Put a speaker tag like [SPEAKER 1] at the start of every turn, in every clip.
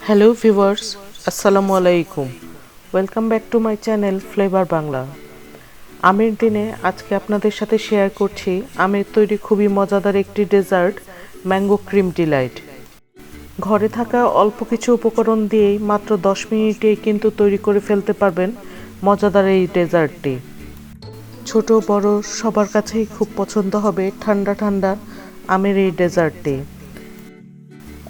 [SPEAKER 1] Hello viewers, আসসালামু আলাইকুম। Welcome back to my channel flavour Bangla. আমের দিনে আজকে আপনাদের সাথে শেয়ার করছি আমের তৈরি খুবই মজাদার একটি ডেজার্ট, ম্যাঙ্গো ক্রিম ডিলাইট। ঘরে থাকা অল্প কিছু উপকরণ দিয়েই মাত্র 10 মিনিটেই কিন্তু তৈরি করে ফেলতে পারবেন মজাদার এই ডেজার্টটি। ছোট বড় সবার কাছেই খুব পছন্দ হবে ঠান্ডা ঠান্ডা আমের এই ডেজার্টটি।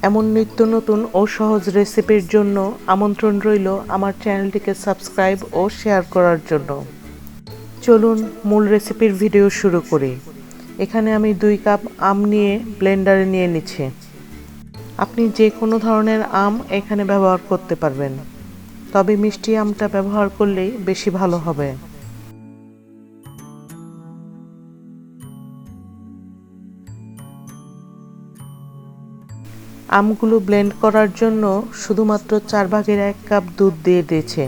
[SPEAKER 1] এমন নিত্য নতুন ও সহজ রেসিপির জন্য আমন্ত্রণ রইল আমার চ্যানেলটিকে সাবস্ক্রাইব ও শেয়ার করার জন্য। চলুন মূল রেসিপির ভিডিও শুরু করি। এখানে আমি 2 কাপ আম নিয়ে ব্লেন্ডারে নিয়ে নিচ্ছি। আপনি যে কোনো ধরনের আম এখানে ব্যবহার করতে পারবেন, তবে মিষ্টি আমটা ব্যবহার করলেই বেশি ভালো হবে। আমগুলো ব্লেন্ড করার জন্য শুধুমাত্র 4/1 কাপ দুধ দিয়ে দিয়েছি।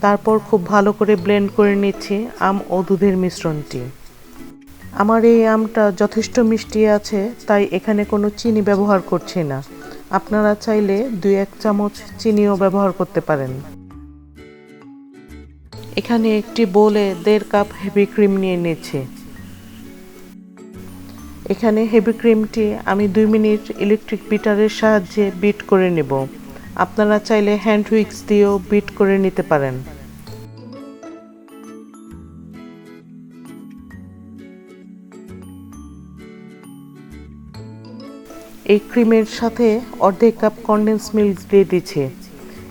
[SPEAKER 1] তারপর খুব ভালো করে ব্লেন্ড করে নিচ্ছি আম ও দুধের মিশ্রণটি। আমার এই আমটা যথেষ্ট মিষ্টি আছে, তাই এখানে কোনো চিনি ব্যবহার করছি না। আপনারা চাইলে 2-1 চামচ চিনিও ব্যবহার করতে পারেন। এখানে একটি বোলে 1.5 কাপ হেভি ক্রিম নিয়ে নিচ্ছি। এখানে হেভি ক্রিমটি আমি 2 মিনিট ইলেকট্রিক বিটারের সাহায্যে বিট করে নেব। আপনারা চাইলে হ্যান্ড হুইক্স দিয়েও বিট করে নিতে পারেন। এই ক্রিমের সাথে 1/2 কাপ কনডেন্স মিল্ক দিয়ে দিচ্ছি।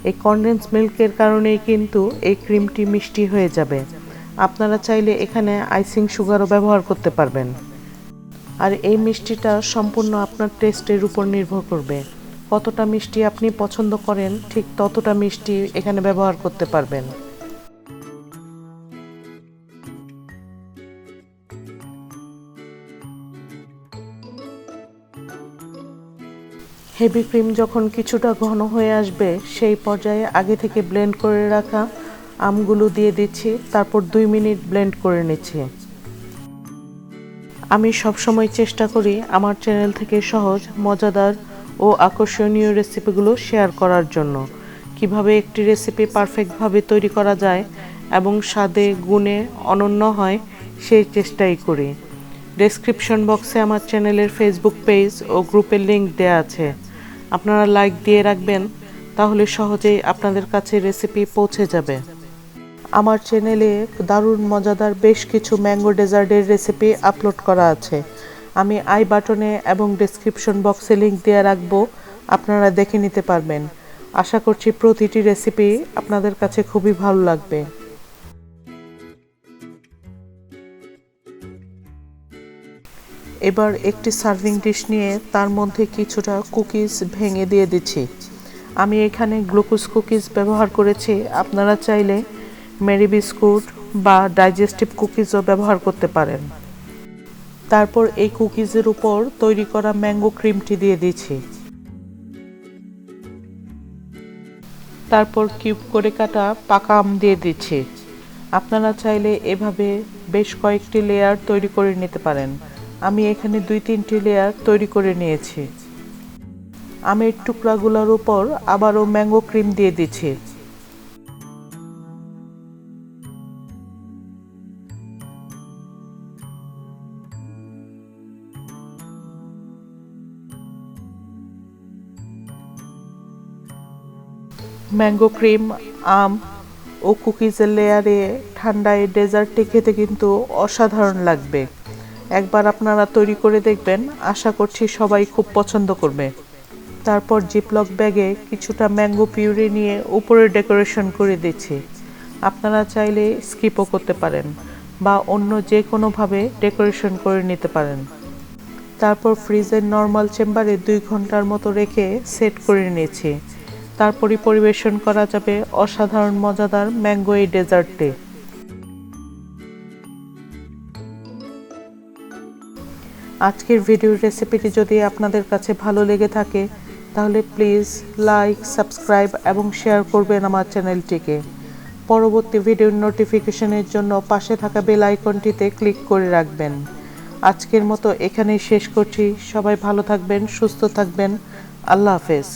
[SPEAKER 1] এই কনডেন্স মিল্কের কারণেই কিন্তু এই ক্রিমটি মিষ্টি হয়ে যাবে। আপনারা চাইলে এখানে আইসিং সুগারও ব্যবহার করতে পারবেন। আর এই মিষ্টিটা সম্পূর্ণ আপনার টেস্টের উপর নির্ভর করবে। কতটা মিষ্টি আপনি পছন্দ করেন ঠিক ততটা মিষ্টি এখানে ব্যবহার করতে পারবেন। হেভি ক্রিম যখন কিছুটা ঘন হয়ে আসবে, সেই পর্যায়ে আগে থেকে ব্লেন্ড করে রাখা আমগুলো দিয়ে দিচ্ছি। তারপর 2 মিনিট ব্লেন্ড করে নিচ্ছি। আমি সবসময় চেষ্টা করি আমার চ্যানেল থেকে সহজ, মজাদার ও আকর্ষণীয় রেসিপিগুলো শেয়ার করার জন্য। কিভাবে একটি রেসিপি পারফেক্টভাবে তৈরি করা যায় এবং স্বাদে গুণে অনন্য হয়, সেই চেষ্টাই করি। ডেসক্রিপশন বক্সে আমার চ্যানেলের ফেসবুক পেজ ও গ্রুপের লিংক দেওয়া আছে। আপনারা লাইক দিয়ে রাখবেন, তাহলে সহজেই আপনাদের কাছে রেসিপি পৌঁছে যাবে। আমার চ্যানেলে দারুণ মজাদার বেশ কিছু ম্যাঙ্গো ডেজার্টের রেসিপি আপলোড করা আছে। আমি আই বাটনে এবং ডেসক্রিপশন বক্সে লিংক দিয়ে রাখবো, আপনারা দেখে নিতে পারবেন। আশা করছি প্রতিটি রেসিপি আপনাদের কাছে খুবই ভালো লাগবে। এবার একটি সার্ভিং ডিশ নিয়ে তার মধ্যে কিছুটা কুকিজ ভেঙে দিয়ে দিচ্ছি। আমি এখানে গ্লুকোজ কুকিজ ব্যবহার করেছি। আপনারা চাইলে মেরি বিস্কুট বা ডাইজেস্টিভ কুকিজও ব্যবহার করতে পারেন। তারপর এই কুকিজের উপর তৈরি করা ম্যাঙ্গো ক্রিমটি দিয়ে দিচ্ছি। তারপর কিউব করে কাটা পাকা আম দিয়ে দিচ্ছি। আপনারা চাইলে এভাবে বেশ কয়েকটি লেয়ার তৈরি করে নিতে পারেন। আমি এখানে 2-3টি লেয়ার তৈরি করে নিয়েছি। আমের টুকরাগুলোর উপর আবারও ম্যাঙ্গো ক্রিম দিয়ে দিচ্ছি। ম্যাঙ্গো ক্রিম, আম ও কুকিজের লেয়ারে ঠান্ডায় ডেজার্টটি খেতে কিন্তু অসাধারণ লাগবে। একবার আপনারা তৈরি করে দেখবেন, আশা করছি সবাই খুব পছন্দ করবে। তারপর জিপলক ব্যাগে কিছুটা ম্যাঙ্গো পিউরি নিয়ে উপরে ডেকোরেশন করে দিচ্ছি। আপনারা চাইলে স্কিপও করতে পারেন বা অন্য যে কোনোভাবে ডেকোরেশন করে নিতে পারেন। তারপর ফ্রিজের নর্মাল চেম্বারে 2 ঘন্টার মতো রেখে সেট করে নিয়েছি। তারপরই পরিবেশন করা যাবে অসাধারণ মজাদার ম্যাঙ্গো এই ডেজার্টটি। আজকের ভিডিওর রেসিপিটি যদি আপনাদের কাছে ভালো লেগে থাকে, তাহলে প্লিজ লাইক, সাবস্ক্রাইব এবং শেয়ার করবেন আমার চ্যানেলটিকে। পরবর্তী ভিডিওর নোটিফিকেশনের জন্য পাশে থাকা বেল আইকনটিতে ক্লিক করে রাখবেন। আজকের মতো এখানেই শেষ করছি। সবাই ভালো থাকবেন, সুস্থ থাকবেন। আল্লাহ হাফেজ।